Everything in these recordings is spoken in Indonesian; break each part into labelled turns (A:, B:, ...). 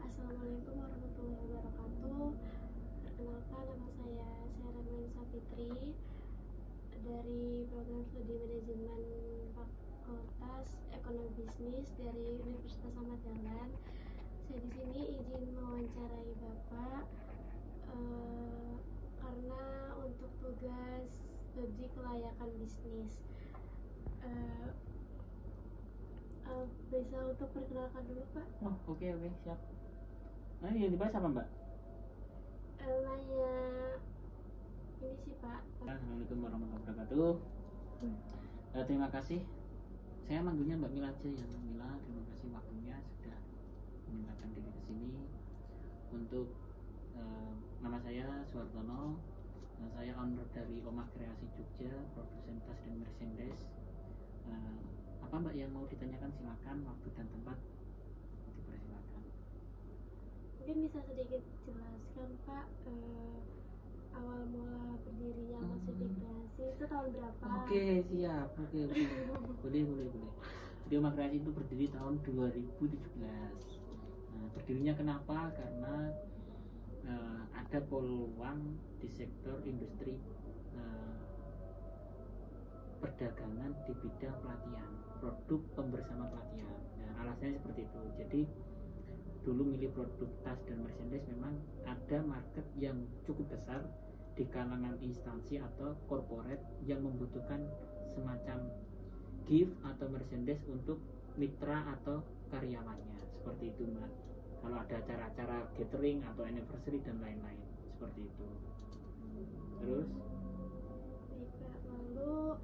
A: Assalamualaikum warahmatullahi wabarakatuh. Perkenalkan, nama saya Syahramain Sapitri dari program studi manajemen Fakultas Ekonomi Bisnis dari Universitas Ahmad Dahlan. Saya di sini izin mewawancarai Bapak karena untuk tugas uji kelayakan bisnis. Bisa untuk perkenalkan dulu, Pak?
B: Oh, oke, siap. Nah, yang dibahas apa, Mbak?
A: Nanya ini sih, Pak.
B: Assalamualaikum warahmatullahi wabarakatuh. Terima kasih. Saya manggilnya Mbak Mila aja ya, Mbak Mila. Terima kasih waktunya sudah menyempatkan diri ke sini. Untuk nama saya Suhartono. Saya owner dari Omah Kreasi Jogja, produsen tas dan merchandise. Apa Mbak yang mau ditanyakan, silakan, waktu dan tempat dipersilakan.
A: Mungkin bisa sedikit jelaskan, Pak, awal mula berdirinya Omah Kreasi itu tahun berapa?
B: Oke, siap. Oke. Boleh. Jadi Omah Kreasi itu berdiri tahun 2017. Berdirinya kenapa? Karena ada peluang di sektor industri perdagangan di bidang pelatihan, produk pembersama pelatihan. Nah, alasannya seperti itu. Jadi dulu milih produk tas dan merchandise memang ada market yang cukup besar di kalangan instansi atau corporate yang membutuhkan semacam gift atau merchandise untuk mitra atau karyawannya, seperti itu, Mbak. Kalau ada acara-acara gathering atau anniversary dan lain-lain, seperti itu. Terus
A: Baik, Pak. Lalu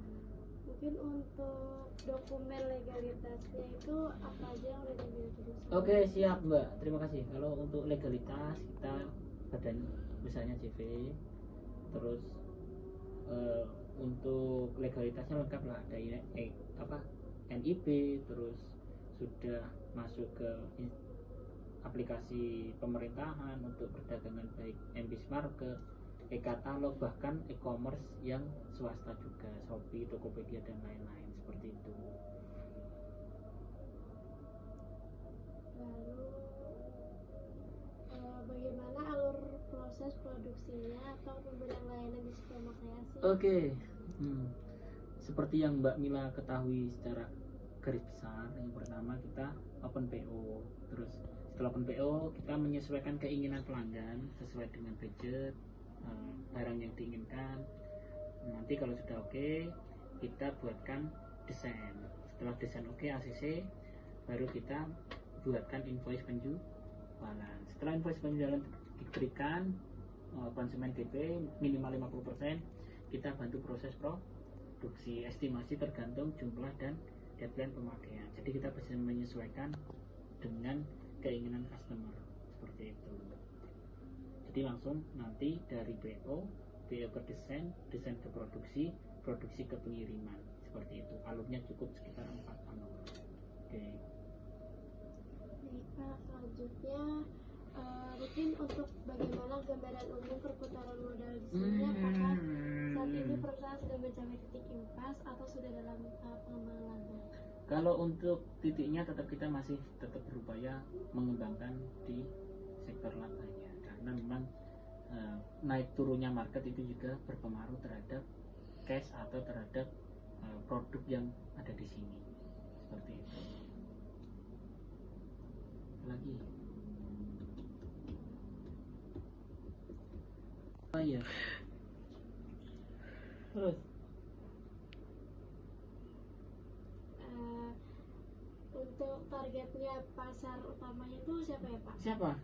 A: mungkin untuk dokumen legalitasnya itu apa aja yang udah dimiliki?
B: Oke, siap, Mbak. Terima kasih. Kalau untuk legalitas kita badan usahanya CV. Terus untuk legalitasnya lengkap lah, ada NIB, terus sudah masuk ke aplikasi pemerintahan untuk perdagangan baik MBIS Market, e-katalog, bahkan e-commerce yang swasta juga, Shopee, Tokopedia dan lain-lain, seperti itu.
A: Lalu bagaimana alur proses produksinya atau pemberian layanan di Omah Kreasi?
B: Oke. Seperti yang Mbak Mila ketahui secara garis besar, yang pertama kita open PO. Terus setelah open PO kita menyesuaikan keinginan pelanggan sesuai dengan budget, barang yang diinginkan. Nanti kalau sudah oke, kita buatkan desain. Setelah desain oke, ACC, baru kita buatkan invoice penjualan. Setelah invoice penjualan diberikan, konsumen DP minimal 50%, kita bantu proses produksi, estimasi tergantung jumlah dan deadline pemakaian. Jadi kita bisa menyesuaikan dengan keinginan customer, seperti itu. Jadi langsung nanti dari PO ke desain ke produksi ke pengiriman, seperti itu. Alurnya cukup sekitar 4 alur. Oke.
A: Baik, Pak. Selanjutnya mungkin untuk bagaimana gambaran umum perputaran modal di sini, apakah saat ini perusahaan sudah mencapai titik impas atau sudah dalam tahap pengembangan laba?
B: Kalau untuk titiknya kita masih tetap berupaya mengembangkan di sektor labanya, karena memang naik turunnya market itu juga berpengaruh terhadap cash atau terhadap produk yang ada di sini, seperti itu. Lagi ya. Terus
A: untuk targetnya pasar utamanya itu siapa ya, Pak?
B: siapa?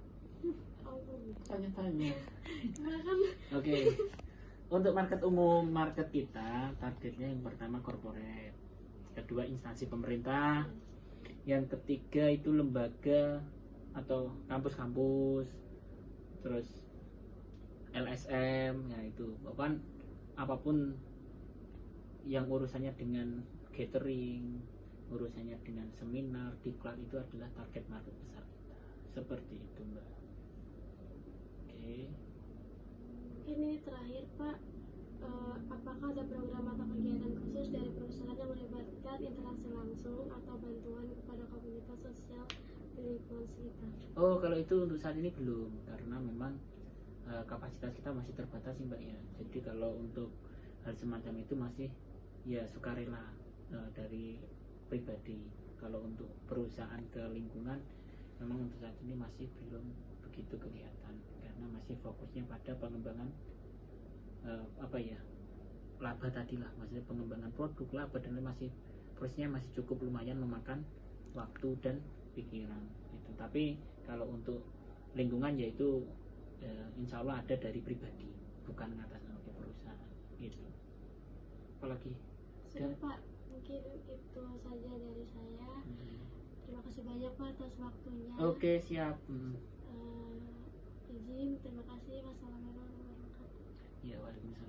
B: Tanya-tanya.
A: Kan
B: Oke. Untuk market umum, market kita targetnya yang pertama corporate, kedua instansi pemerintah, yang ketiga itu lembaga atau kampus-kampus, terus LSM, ya itu bahkan apapun yang urusannya dengan gathering, urusannya dengan seminar, diklat, itu adalah target market besar kita, seperti itu, Mbak. Oke.
A: Mungkin ini terakhir, Pak, apakah ada program atau kegiatan khusus dari perusahaan yang melibatkan interaksi langsung atau bantuan kepada komunitas sosial milik lingkungan sekitar.
B: Oh, kalau itu untuk saat ini belum, karena memang kapasitas kita masih terbatas sih Mbak ya. Jadi kalau untuk hal semacam itu masih ya sukarela dari pribadi. Kalau untuk perusahaan ke lingkungan memang untuk saat ini masih belum begitu kelihatan, karena masih fokusnya pada pengembangan apa ya, laba tadi lah, maksudnya pengembangan produk, laba, dan masih prosesnya masih cukup lumayan memakan waktu dan pikiran gitu. Tapi kalau untuk lingkungan yaitu insya Allah ada dari pribadi, bukan ngatasnamakan ke perusahaan gitu. Apalagi
A: Sudah Pak, mungkin itu saja dari saya. Terima kasih banyak Pak atas waktunya.
B: Oke, siap.
A: Izin, terima kasih. Wassalamualaikum warahmatullahi wabarakatuh.
B: Ya, waalaikumsalam.